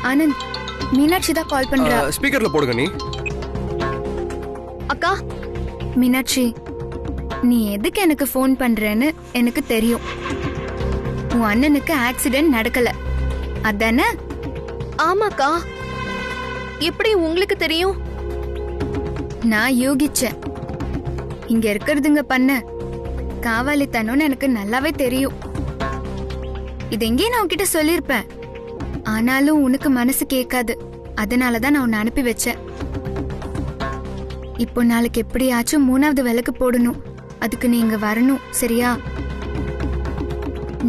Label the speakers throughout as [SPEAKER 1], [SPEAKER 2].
[SPEAKER 1] ஆனந்த், மீனாட்சி தான் கால் பண்றா.
[SPEAKER 2] ஸ்பீக்கர்ல போடுங்க. நீ
[SPEAKER 1] அக்கா. மீனாட்சி, நீ எதுக்கு எனக்கு ஃபோன் பண்றேன்னு எனக்கு தெரியும். உன் அண்ணனுக்கு ஆக்சிடென்ட் நடக்கல அதானே?
[SPEAKER 3] ஆமாக்கா. எப்படி உங்களுக்கு தெரியும்?
[SPEAKER 1] நான் யோகிச்சேன். இங்க இருக்கிறதுங்க பண்ண காவாலித்தனம்னு எனக்கு நல்லாவே தெரியும். இது எங்கேயும் நான் உன்கிட்ட சொல்லிருப்பேன். ஆனாலும் உனக்கு மனசு கேட்காது. அதனாலதான் நான் உன்னை அனுப்பி வச்சேன். இப்போ நாளைக்கு எப்படியாச்சும் 3வது விளக்கு போடணும். அதுக்கு நீ இங்க வரணும், சரியா?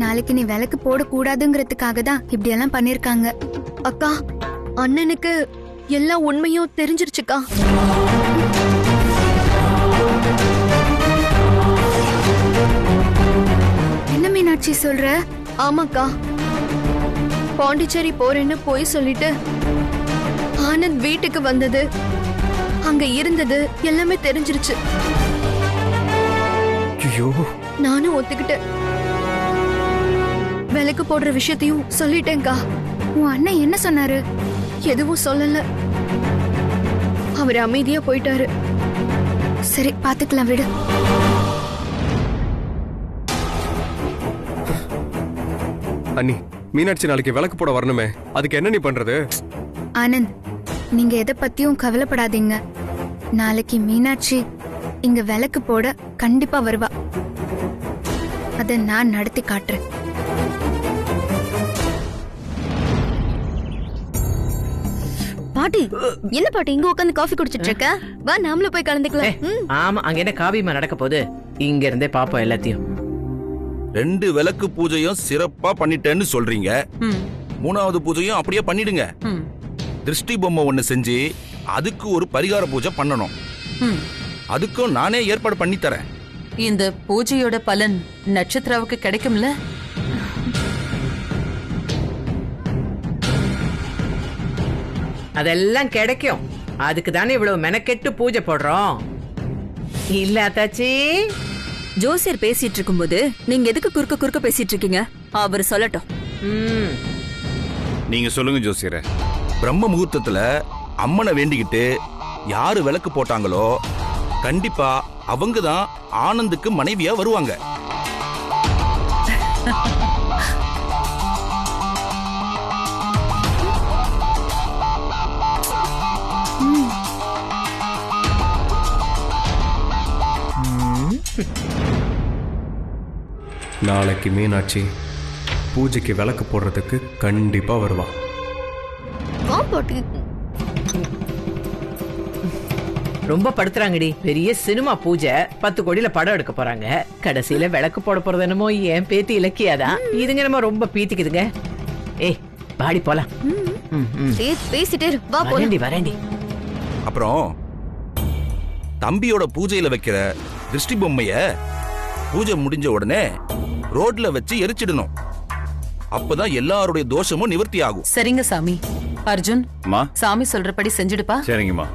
[SPEAKER 1] நாளைக்கு நீ விளக்கு போடக்கூடாதுங்கிறதுக்காக தான் இப்படி எல்லாம் பண்ணிருக்காங்க.
[SPEAKER 3] அக்கா, அண்ணனுக்கு எல்லா உண்மையும் தெரிஞ்சிருச்சுக்கா.
[SPEAKER 1] என்ன மீனாட்சி சொல்ற?
[SPEAKER 3] ஆமாக்கா, பாண்டிச்சேரி போறேன்னு போய் சொல்லிட்டு ஆனந்த் வீட்டுக்கு வந்தது, அங்க இருந்தது எல்லாமே தெரிஞ்சிருச்சு.
[SPEAKER 2] ஐயோ,
[SPEAKER 3] நானும் ஒத்துக்கிட்டேன். விலைக்கு போடுற விஷயத்தையும் சொல்லிட்டேன்க்கா.
[SPEAKER 1] உன் அண்ணன் என்ன சொன்னாரு?
[SPEAKER 3] எதுவும் சொல்லல. அவர் அமைதியா போயிட்டாரு.
[SPEAKER 1] சரி, பாத்துக்கலாம், விடு.
[SPEAKER 2] அண்ணி, மீனாட்சி நாளைக்கு விளக்கு போட வரணுமே, அதுக்கு என்ன நீ பண்றது?
[SPEAKER 1] ஆனந்த், நீங்க எதை பத்தியும் கவலைப்படாதீங்க. நாளைக்கு மீனாட்சி இங்க விளக்கு போட கண்டிப்பா வருவா. அத நான் நடத்தி காட்டுறேன்.
[SPEAKER 3] பாட்டி, என்ன பாட்டி இங்க உட்காந்து காஃபி குடிச்சிட்டு இருக்க? வா, நாமளும் போய் கலந்துக்கலாம்.
[SPEAKER 4] ஆமா, அங்க என்ன காவியமா நடக்க போகுது? இங்க இருந்தே பாப்போம் எல்லாத்தையும்.
[SPEAKER 5] 2 விளக்கு பூஜையும் சிறப்பா பண்ணிட்டேன்னு சொல்றீங்க. 3வது பூஜையும் அப்படியே பண்ணிடுங்க. திருஷ்டி பொம்மை ஒண்ணு செஞ்சு அதுக்கு ஒரு பரிகார பூஜை பண்ணணும். அதுக்கும் நானே ஏற்பாடு பண்ணி தரேன்.
[SPEAKER 6] இந்த பூஜையோட பலன் நட்சத்திராவுக்கு கிடைக்கும்ல?
[SPEAKER 4] அதெல்லாம் கிடைக்கும். அதுக்கு தானே இவ்வளவு மெனக்கெட்டு பூஜை போடுறோம். இல்ல அத்தாச்சி?
[SPEAKER 7] ஜோசியர் பேசிட்டு இருக்கும்போது நீங்க எதுக்கு குறுக்க பேசிட்டு இருக்கீங்க? அவர் சொல்லட்டும்.
[SPEAKER 5] நீங்க சொல்லுங்க ஜோசியரே. பிரம்ம முகூர்த்தத்துல அம்மனை வேண்டிக்கிட்டு யாரு விளக்கு போட்டாங்களோ கண்டிப்பா அவங்கதான் ஆனந்துக்கு மனைவியா வருவாங்க.
[SPEAKER 2] நாளைக்கு மீனாட்சி பூஜைக்கு விளக்கு போடுறதுக்கு கண்டிப்பா வருவா.
[SPEAKER 4] ரொம்ப படுத்துறாங்கடி. பெரிய சினிமா பூஜை, 10 கோடியில படம் எடுக்க போறாங்க. கடைசியில விளக்கு போட போறது என்னமோ என் பேத்தி இலக்கியாதான். இதுங்க நம்ம ரொம்ப பீத்திக்குதுங்க. ஏய், பாடி போலாம்.
[SPEAKER 3] பேசிட்டே வா,
[SPEAKER 4] வரேண்டி.
[SPEAKER 5] அப்புறம் தம்பியோட பூஜையில வைக்கிற திருஷ்டி பொம்மைய பூஜை முடிஞ்ச உடனே ரோட்ல வச்சு எரிச்சிடணும். அப்பதான் எல்லாருடைய தோஷமும் நிவர்த்தி ஆகும்.
[SPEAKER 6] சரிங்க சாமி. அர்ஜுன், சாமி சொல்றபடி செஞ்சுடுப்பா.
[SPEAKER 5] சரிங்கம்மா.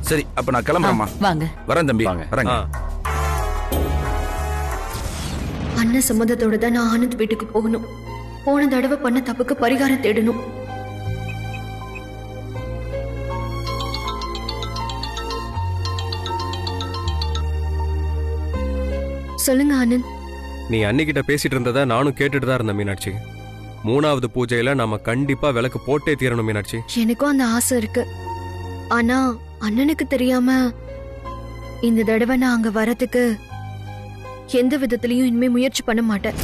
[SPEAKER 5] சரி, அப்ப நான் கிளம்புறேம்மா.
[SPEAKER 6] வாங்க.
[SPEAKER 5] வரேன் தம்பி. வரேங்க.
[SPEAKER 3] அண்ணன் சம்மதத்தோட தான் நான் ஆனந்த் வீட்டுக்கு போகணும். போன தடவை பண்ண தப்புக்கு பரிகாரம் தேடணும். சொல்லுங்க ஆனந்த்.
[SPEAKER 2] நீ அன்னிக்கிட்ட பேசிட்டு இருந்ததை நானும் கேட்டுட்டு தான் இருந்தேன் மீனாட்சி. 3வது பூஜையில நாம கண்டிப்பா விளக்கு போட்டே தீரணும் மீனாட்சி.
[SPEAKER 3] எனக்கும் அந்த ஆசை இருக்கு. ஆனா அண்ணனுக்கு தெரியாம இந்த தடவை நான் அங்க வரதுக்கு எந்த விதத்திலையும் இனிமே முயற்சி பண்ண மாட்டேன்.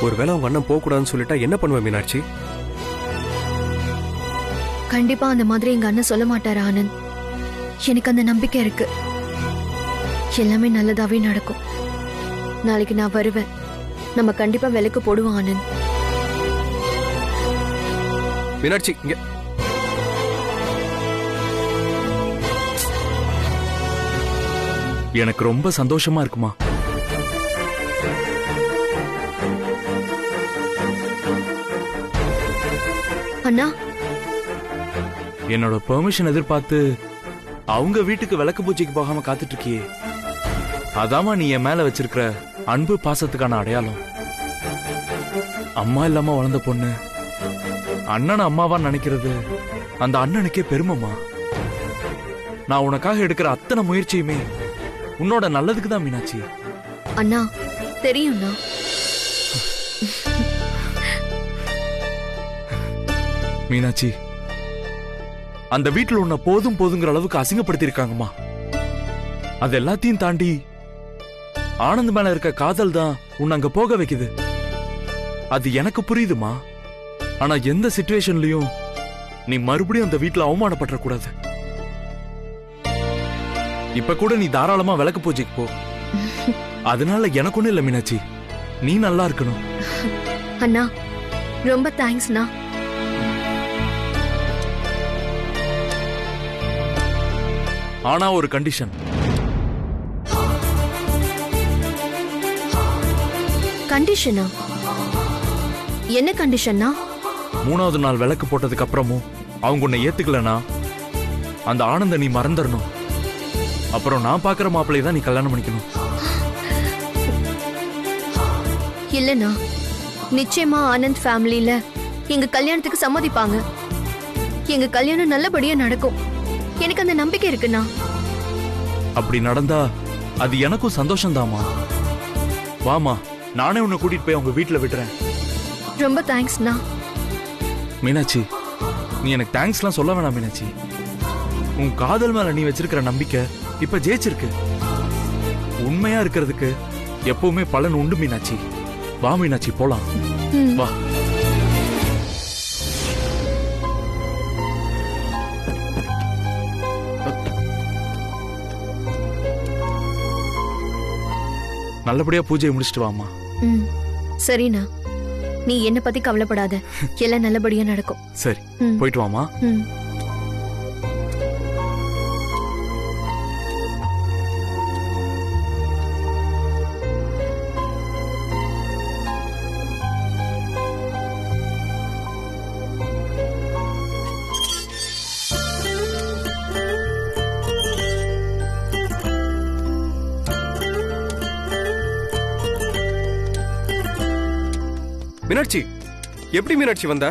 [SPEAKER 2] ஒருவேளை உங்க அண்ணன் போக கூடாதுன்னு சொல்லிட்டா என்ன பண்ணுவ மீனாட்சி?
[SPEAKER 3] கண்டிப்பா அந்த மாதிரி எங்க அண்ணன் சொல்ல மாட்டாரு ஆனந்த். எனக்கு அந்த நம்பிக்கை இருக்கு. எல்லாமே நல்லதாவே நடக்கும். நாளைக்கு நான் வருவேன். நம்ம கண்டிப்பா விளக்கு போடுவோம் ஆனந்த்.
[SPEAKER 2] மீனாட்சி, இங்க
[SPEAKER 8] எனக்கு ரொம்ப சந்தோஷமா இருக்குமா.
[SPEAKER 3] அண்ணா,
[SPEAKER 8] என்னோட பெர்மிஷன் எதிர்பார்த்து அவங்க வீட்டுக்கு விளக்கு பூஜைக்கு போகாம காத்துட்டு இருக்கியே, அதாமா நீ என் மேல வச்சிருக்கிற அன்பு பாசத்துக்கான அடையாளம். அம்மா இல்லாம வளர்ந்த பொண்ணு அண்ணனை அம்மாவா நினைக்கிறது அந்த அண்ணனுக்கே பெருமைமா. நான் உனக்காக எடுக்கிற அத்தனை முயற்சியுமே உன்னோட நல்லதுக்கு தான் மீனாட்சி.
[SPEAKER 3] அண்ணா தெரியும்ண்ணா.
[SPEAKER 8] மீனாட்சி, அந்த வீட்டுல உன்னை போதும் போதுங்கிற அளவுக்கு அசிங்கப்படுத்திருக்காங்கம்மா. அது எல்லாத்தையும் தாண்டி ஆனந்த் மேல இருக்க காதல் தான் உன்னை அங்க போக வைக்குது. அது எனக்கு புரியுதுமா. ஆனா எந்த சிச்சுவேஷன்லயும் நீ மறுபடியும் அந்த வீட்டுல அவமானப்பட்ட கூடாது. இப்ப கூட நீ தாராளமா விளக்கு பூஜைக்கு போ. அதனால எனக்கு ஒண்ணு இல்ல மீனாட்சி, நீ நல்லா இருக்கணும்.
[SPEAKER 3] அண்ணா ரொம்ப தேங்க்ஸ்ண்ணா.
[SPEAKER 8] ஆனா ஒரு கண்டிஷன்.
[SPEAKER 3] கண்டிஷனா? என்ன கண்டிஷன்னா?
[SPEAKER 8] 3வது நாள் விளக்கு போட்டதுக்கு அப்புறமும் அவங்க உன்னை ஏத்துக்கலனா அந்த ஆனந்த நீ மறந்துடணும். அப்புறம் நான் பாக்குற மாப்பிள்ளையை தான் நீ கல்யாணம் பண்ணிக்கணும்.
[SPEAKER 3] இல்லண்ணா, நிச்சயமா ஆனந்த் ஃபேமிலில எங்க கல்யாணத்துக்கு சம்மதிப்பாங்க. எங்க கல்யாணம் நல்லபடியா நடக்கும். எனக்கு அந்த நம்பிக்கை இருக்குண்ணா.
[SPEAKER 8] அப்படி நடந்தா அது எனக்கும் சந்தோஷம்தாமா. வாமா, நானே உன்னை கூட்டிட்டு போய் அவங்க வீட்டுல விடுறேன்.
[SPEAKER 3] ரொம்ப தேங்க்ஸ்ண்ணா.
[SPEAKER 8] மீனாட்சி, நீ எனக்கு தேங்க்ஸ்லாம் சொல்ல வேணாம் மீனாட்சி. உன் காதல் மேல நீ வச்சிருக்கிற நம்பிக்கை இப்ப ஜெயிச்சிருக்கு. உண்மையா இருக்கிறதுக்கு எப்பவுமே பலன் உண்டு மீனாட்சி. வா மீனாட்சி, போலாம். வா. நல்லபடியா பூஜையை முடிச்சிட்டு வாமா.
[SPEAKER 3] சரிண்ணா, நீ என்ன பத்தி கவலைப்படாத. எல்லாம் நல்லபடியா நடக்கும்.
[SPEAKER 8] சரி, போயிட்டு வாமா.
[SPEAKER 2] மீனாட்சி, எப்படி மீனாட்சி வந்த?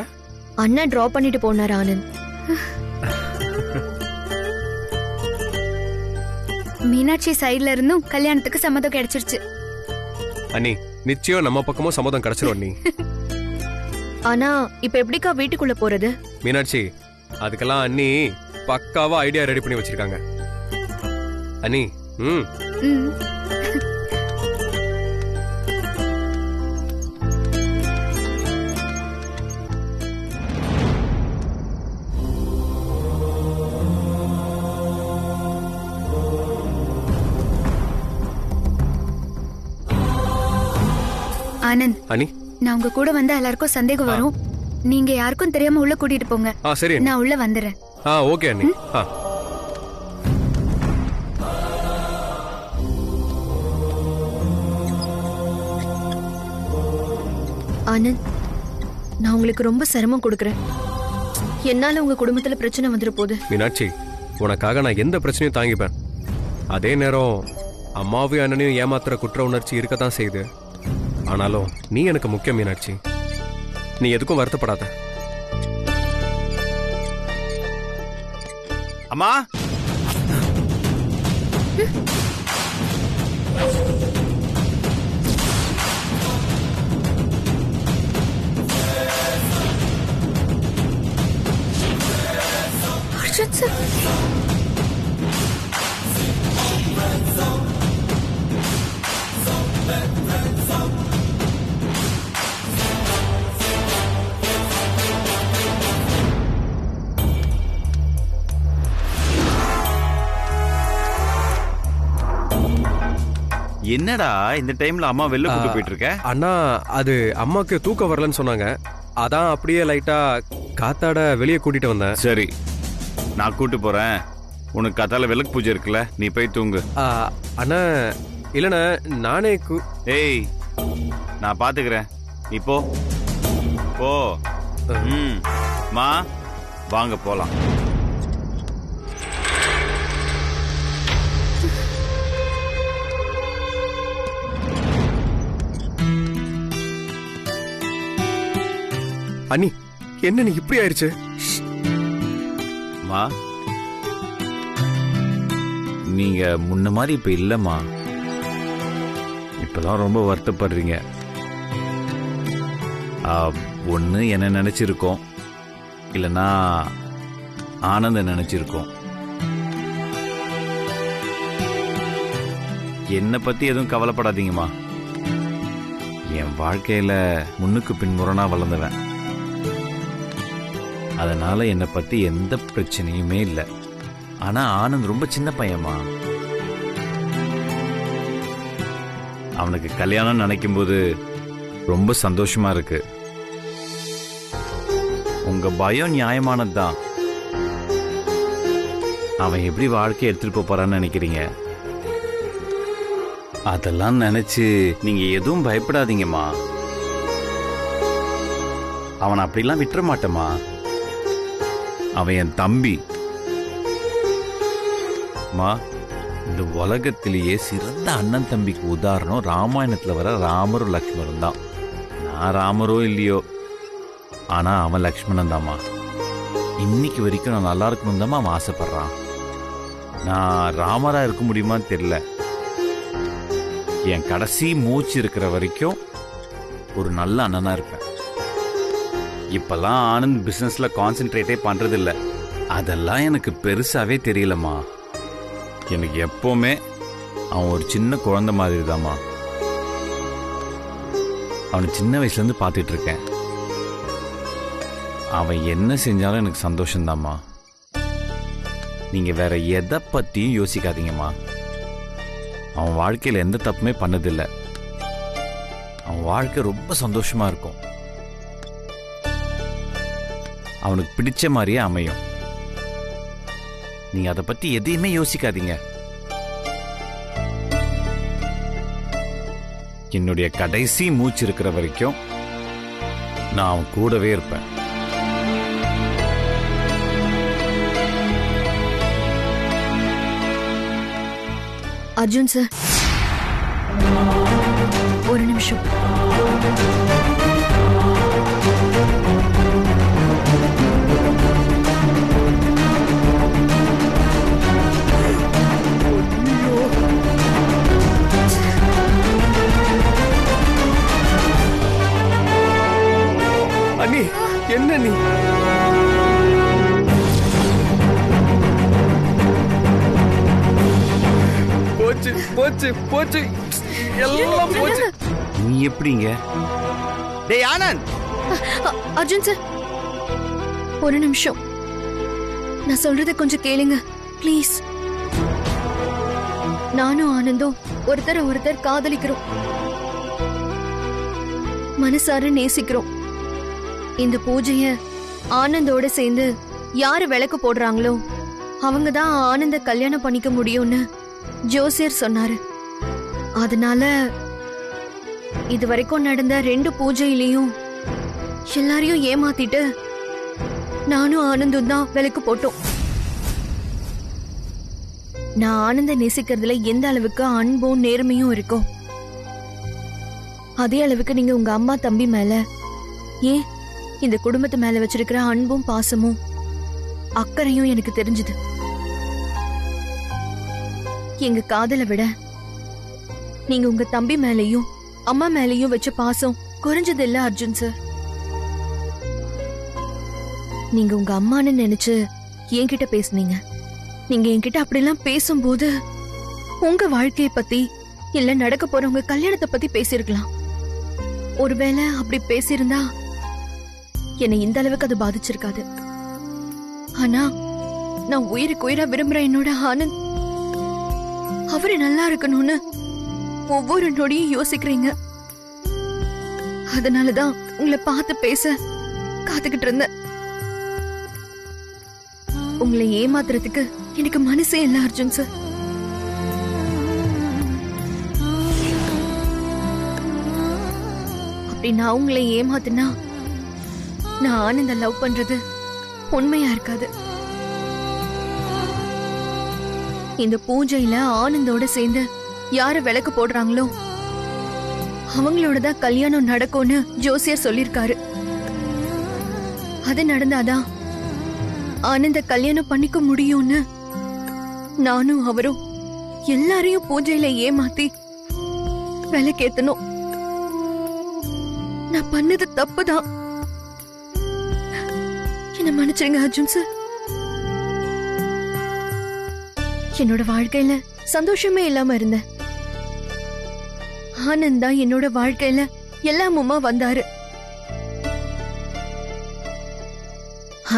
[SPEAKER 3] அண்ணா டிராப் பண்ணிட்டு போனார் ஆனந்த்.
[SPEAKER 1] மீனாட்சி சைடுல இருந்தும் கல்யாணத்துக்கு சம்மதம் கிடைச்சிருச்சு.
[SPEAKER 2] அண்ணி, நிச்சயம் நம்ம பக்கமும் சம்மதம் கிடைச்சிரும் நீ.
[SPEAKER 3] ஆனா இப்ப எப்படிக்கா வீட்டுக்குள்ள போறது?
[SPEAKER 2] மீனாட்சி, அதுக்கெல்லாம் அண்ணி பக்காவா ஐடியா ரெடி பண்ணி வச்சிருக்காங்க. அண்ணி,
[SPEAKER 1] ஆனந்த்,
[SPEAKER 2] அண்ணி,
[SPEAKER 1] நான் உங்க கூட வந்தா எல்லாருக்கும் சந்தேகம் வரும். நீங்க யாருக்கும் தெரியாம உள்ள கூட்டிட்டு போங்க.
[SPEAKER 2] சரி,
[SPEAKER 1] நான் உள்ள வந்துடுறேன்.
[SPEAKER 2] ஓகே அண்ணி.
[SPEAKER 3] ஆனந்த், நான் உங்களுக்கு ரொம்ப சிரமம் கொடுக்கறேன். என்னால உங்க குடும்பத்துல பிரச்சனை வந்துட போகுது.
[SPEAKER 2] மீனாட்சி, உனக்காக நான் எந்த பிரச்சனையும் தாங்கிப்பேன். அதே நேரம் அம்மாவையும் அண்ணனையும் ஏமாத்துற குற்ற உணர்ச்சி இருக்கத்தான் செய்யுது. ஆனாலும் நீ எனக்கு முக்கியம் மீனாட்சி. நீ எதுக்கும் வருத்தப்படாத.
[SPEAKER 5] அம்மா, என்னடா இந்த டைம்ல அம்மா வெளில கூட்டு போயிட்டு இருக்க?
[SPEAKER 2] அண்ணா, அது அம்மாக்கு தூக்கம் வரலன்னு சொன்னாங்க. அதான் அப்படியே லைட்டா காத்தாட வெளியே கூட்டிட்டு வந்தேன்.
[SPEAKER 5] சரி, நான் கூட்டு போறேன். உனக்கு காத்தால விளக்கு பூஜை இருக்குல்ல, நீ போய் தூங்கு.
[SPEAKER 2] அண்ணா, இல்லண்ணா, நானே
[SPEAKER 5] ஏய், நான் பாத்துக்கிறேன். நீ போ போ. மா, வாங்க போலாம்.
[SPEAKER 2] அண்ணி என்ன நீ இப்படி ஆயிடுச்சு?
[SPEAKER 9] மா, நீங்க முன்ன மாதிரி இப்ப இல்லம்மா. இப்பதான் ரொம்ப வருத்தப்படுறீங்க. ஒண்ணு என்ன நினைச்சிருக்கோம், இல்லைன்னா ஆனந்த நினைச்சிருக்கோம். என்னை பத்தி எதுவும் கவலைப்படாதீங்கம்மா. என் வாழ்க்கையில முன்னுக்கு பின்முரணா வளர்ந்தவன். அதனால என்னை பத்தி எந்த பிரச்சனையுமே இல்லை. ஆனா ஆனந்த் ரொம்ப சின்ன பையன்மா. அவனுக்கு கல்யாணம் நினைக்கும் போது ரொம்ப சந்தோஷமா இருக்கு. உங்க பயம் நியாயமானதுதான். அவன் எப்படி வாழ்க்கையை எடுத்துட்டு போறான்னு நினைக்கிறீங்க? அதெல்லாம் நினைச்சு நீங்க எதுவும் பயப்படாதீங்கம்மா. அவன் அப்படிலாம் விட்டுற மாட்டேம்மா. அவன் என் தம்பி. மா, இந்த உலகத்திலேயே சிறந்த அண்ணன் தம்பிக்கு உதாரணம் ராமாயணத்துல வர ராமரும் லக்ஷ்மணன் தான். நான் ராமரோ இல்லையோ, ஆனா அவன் லக்ஷ்மணன் தாம்மா. இன்னைக்கு வரைக்கும் நான் நல்லா இருக்கணும் தாம்மா அவன் ஆசைப்படுறான். நான் ராமரா இருக்க முடியுமான்னு தெரியல. என் கடைசி மூச்சு இருக்கிற வரைக்கும் ஒரு நல்ல அண்ணனா இருப்பேன். இப்பெல்லாம் ஆனந்த் பிசினஸ்ல கான்சென்ட்ரேட்டே பண்றது இல்ல. அதெல்லாம் எனக்கு பெருசாவே தெரியலம்மா. எனக்கு எப்பவுமே அவன் ஒரு சின்ன குழந்தை மாதிரி தாம்மா. அவனை சின்ன வயசுல இருந்து பார்த்துட்டு இருக்கேன். அவன் என்ன செஞ்சாலும் எனக்கு சந்தோஷம்தாம்மா. நீங்க வேற எதை பத்தியும் யோசிக்காதீங்கம்மா. அவன் வாழ்க்கையில எந்த தப்புமே பண்ணதில்லை. அவன் வாழ்க்கை ரொம்ப சந்தோஷமா இருக்கும். அவனுக்கு பிடிச்ச மாதிரியே அமையும். நீங்க அதை பத்தி எதையுமே யோசிக்காதீங்க. என்னுடைய கடைசி மூச்சு இருக்கிற வரைக்கும் நான் அவன் கூடவே இருப்பேன்.
[SPEAKER 3] அர்ஜுன் சார், ஒரு நிமிஷம்.
[SPEAKER 2] அண்ணி என்ன நீ? போச்சு போச்சு போச்சு, எல்லாம் போச்சு.
[SPEAKER 9] நீ எப்படிங்க?
[SPEAKER 10] டேய் ஆனந்த்!
[SPEAKER 3] அர்ஜுன் சார், ஒரு நிமிஷம். நான் சொல்றத கொஞ்சம் கேளுங்க ப்ளீஸ். நானும் ஆனந்தும் ஒருத்தர் காதலிக்கிறோம், மனசார நேசிக்கிறோம். இந்த பூஜைய ஆனந்தோட சேர்ந்து யாரு விளக்கு போடுறாங்களோ அவங்க தான் ஆனந்த கல்யாணம் பண்ணிக்க முடியும்னு ஜோசியர் சொன்னாரு. அதனால இது வரைக்கும் நடந்த 2 பூஜையிலையும் எல்லாரையும் ஏமாத்திட்டு நானும் ஆனந்தும் தான் விளக்கு போட்டோம். நான் ஆனந்த நேசிக்கிறதுல எந்த அளவுக்கு அன்பும் நேர்மையும் இருக்கோ அதே அளவுக்கு நீங்க உங்க அம்மா தம்பி மேல, ஏன் இந்த குடும்பத்து மேல வச்சிருக்கிற அன்பும் பாசமும் அக்கறையும் எனக்கு தெரிஞ்சது. எங்க காதலை விட நீங்க உங்க தம்பி மேலையும் அம்மா மேலையும் வச்ச பாசம் குறைஞ்சது இல்ல அர்ஜுன் சார். நீங்க உங்க அம்மான்னு நினைச்சு என்கிட்ட பேசுனீங்க. நீங்க என்கிட்ட அப்படிலாம் பேசும்போது உங்க வாழ்க்கையை பத்தி இல்ல நடக்க போற உங்க கல்யாணத்தை பத்தி பேசிருக்கலாம். ஒருவேளை அப்படி பேசியிருந்தா என்னை இந்த அளவுக்கு அது பாதிச்சிருக்காது. ஆனா நான் உயிருக்கு உயிரா விரும்புற என்னோட ஆனந்த், அவரு நல்லா இருக்கணும்னு ஒவ்வொரு நொடியும் யோசிக்கிறீங்க. அதனாலதான் உங்களை பார்த்து பேச காத்துக்கிட்டு இருந்தேன். உங்களை ஏமாத்துறதுக்கு எனக்கு மனசே இல்ல அர்ஜுன் சார். அப்படி நான் உங்களை ஏமாத்தினா நான் ஆனந்த லவ் பண்றது உண்மையா இருக்காது. இந்த பூஜையில ஆனந்தோட சேர்ந்து யாரு விளக்கு போடுறாங்களோ அவங்களோட தான் கல்யாணம் நடக்கும்னு ஜோசியர் சொல்லிருக்காரு. அது நடந்தாதான் ஆனந்த கல்யாணம் பண்ணிக்க முடியும்னு நானும் அவரும் எல்லாரையும் பூஜையில ஏமாத்தி விலைக்கேத்தணும். நான் பண்ணது தப்புதான். என்ன மன்னிச்சிருங்க அர்ஜுன் சார். என்னோட வாழ்க்கையில சந்தோஷமே இல்லாம இருந்தேன். ஆனந்த் தான் என்னோட வாழ்க்கையில எல்லாமுமா வந்தாரு.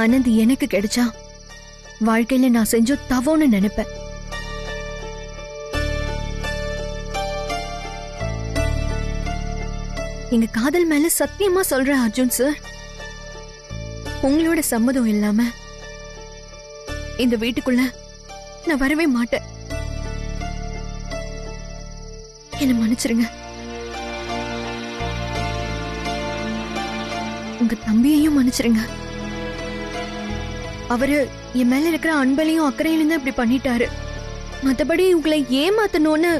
[SPEAKER 3] ஆனந்த் எனக்கு கிடைச்சா வாழ்க்கையில நான் செஞ்ச தவோன்னு நினைப்பேன். எங்க காதல் மேல சத்தியமா சொல்றேன் அர்ஜுன் சார். உங்களோட சம்மதம் இல்லாம இந்த வீட்டுக்குள்ள நான் வரவே மாட்டேன். என்ன மன்னிச்சிருங்க. உங்க தம்பியையும் மன்னிச்சிருங்க. அவரு என் மேல இருக்கிற அன்பலையும் அக்கறையிலும் தான் இப்படி பண்ணிட்டாரு. மத்தபடி உங்களை ஏமாத்தணும்னு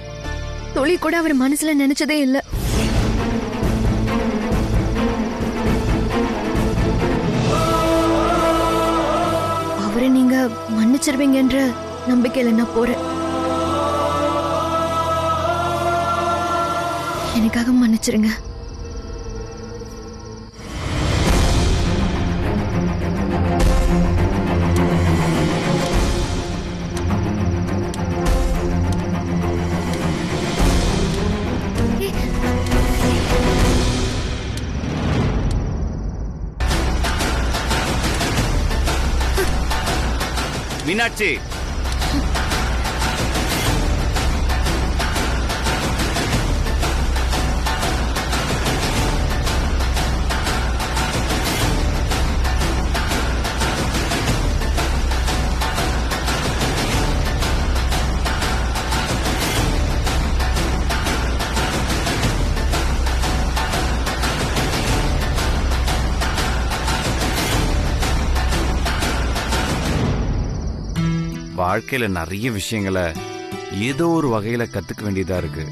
[SPEAKER 3] தொழி கூட அவர் மனசுல நினைச்சதே இல்ல. அவரை நீங்க மன்னிச்சிருவீங்கன்ற நம்பிக்கையில நான் போறேன். எனக்காக மன்னிச்சிருங்க.
[SPEAKER 10] மீனாட்சி,
[SPEAKER 9] வாழ்க்கையில நிறைய விஷயங்களை ஏதோ ஒரு வகையில கத்துக்க வேண்டியதா இருக்கு.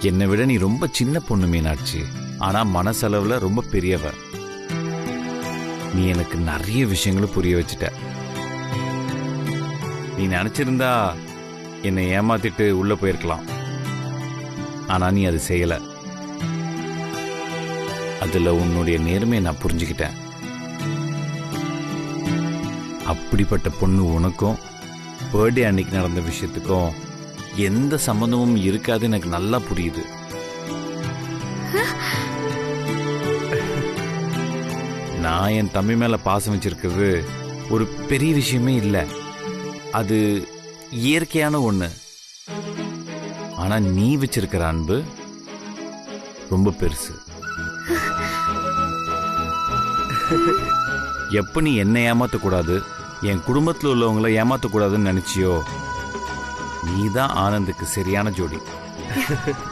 [SPEAKER 9] என்னை விட நீ ரொம்ப சின்ன பொண்ணு மீனாட்சி, ஆனா மனசளவுல ரொம்ப பெரியவ. நீ எனக்கு நிறைய விஷயங்களும் புரிய வச்சுட்ட. நீ நினைச்சிருந்தா என்னை ஏமாத்திட்டு உள்ள போயிருக்கலாம், ஆனா நீ அது செய்யல. அதுல உன்னுடைய நேர்மையை நான் புரிஞ்சுக்கிட்டேன். அப்படிப்பட்ட பொண்ணு உனக்கும் பர்த்டே அன்னைக்கு நடந்த விஷயத்துக்கும் எந்த சம்பந்தமும் இருக்காது எனக்கு நல்லா புரியுது. நான் என் தம்பி மேல பாசம் வச்சிருக்கிறது ஒரு பெரிய விஷயமே இல்லை. அது இயற்கையான ஒண்ணு. ஆனா நீ வச்சிருக்கிற அன்பு ரொம்ப பெருசு. எப்ப நீ என்னை ஏமாத்தக்கூடாது, என் குடும்பத்தில் உள்ளவங்களை ஏமாத்தக்கூடாதுன்னு நினைச்சியோ, நீதான் ஆனந்துக்கு சரியான ஜோடி.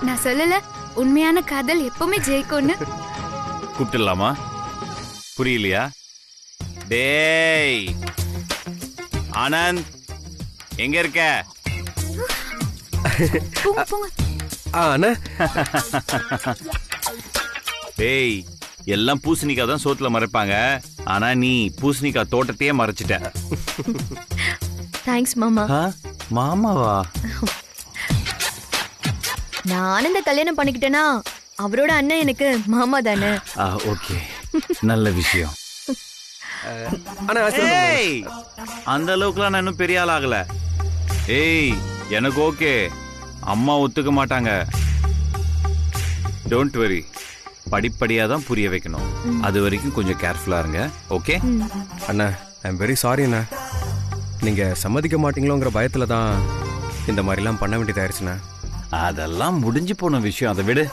[SPEAKER 1] நான் சொல்லல உண்மையான காதல் எப்பவுமே ஜெயிக்கும்னு.
[SPEAKER 9] கூப்பிட்டுலாமா? புரியலையா? டேய் ஆனந்த், எங்க இருக்க? டேய், எல்லாம் பூசணிக்காய் தான் சோத்துல மறைப்பாங்க, ஆனா நீ பூசணிக்காய் தோட்டத்தையே மறைச்சிட்ட.
[SPEAKER 3] தேங்க்ஸ் மாமா.
[SPEAKER 9] மாமாவா?
[SPEAKER 3] நான் இந்த கல்யாணம் பண்ணிக்கிட்டேனா அவரோட அண்ணன் எனக்கு மாமா தானே.
[SPEAKER 9] ஓகே, நல்ல விஷயம். அந்த அளவுக்குலாம் நான் இன்னும் பெரிய ஆள் ஆகல. ஏய், எனக்கு ஓகே, அம்மா ஒத்துக்க மாட்டாங்க. டோன்ட் வரி, படிப்படியா தான் புரிய வைக்கணும். அது வரைக்கும் கொஞ்சம் கேர்ஃபுல்லா இருங்க. ஓகே
[SPEAKER 2] அண்ணா, ஐ எம் வெரி சாரி அண்ணா. நீங்க சம்மதிக்க மாட்டீங்களோங்கிற பயத்துல தான் இந்த மாதிரிலாம் பண்ண வேண்டியதாயிருச்சுண்ணா.
[SPEAKER 9] அதெல்லாம் முடிஞ்சு போன விஷயம், அதை விடு.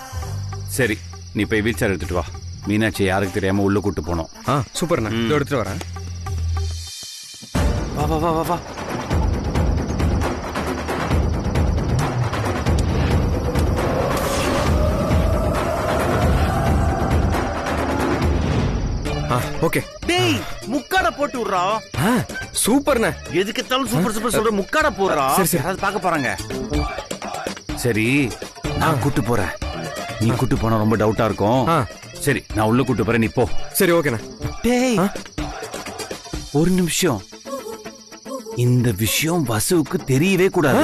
[SPEAKER 9] சரி, நீ போய் வீல் சேர் எடுத்துட்டு வா. மீனாட்சி யாருக்கு தெரியாம உள்ள கூட்டு போனோம்.
[SPEAKER 2] சூப்பர்ண்ணா, எடுத்துட்டு வரேன்.
[SPEAKER 9] வா வா வா வா வா.
[SPEAKER 2] ஓகே.
[SPEAKER 10] டேய், முக்காட போட்டு விடுறா.
[SPEAKER 2] சூப்பர்ண்ணா.
[SPEAKER 10] எதுக்கு தாலும் சூப்பர் சூப்பர் சொல்ற, முக்காட போடுறா.
[SPEAKER 2] சரி,
[SPEAKER 10] அது பார்க்க போறாங்க.
[SPEAKER 9] சரி, நான் கூட்டு போறேன். நீ கூட்டு போனா ரொம்ப டவுட்டா இருக்கும். சரி நான் உள்ள கூட்டு போறேன், நீ போ.
[SPEAKER 2] சரி ஓகேண்ணா.
[SPEAKER 9] டேய் ஒரு நிமிஷம், இந்த விஷயம் வசுவுக்கு தெரியவே கூடாது.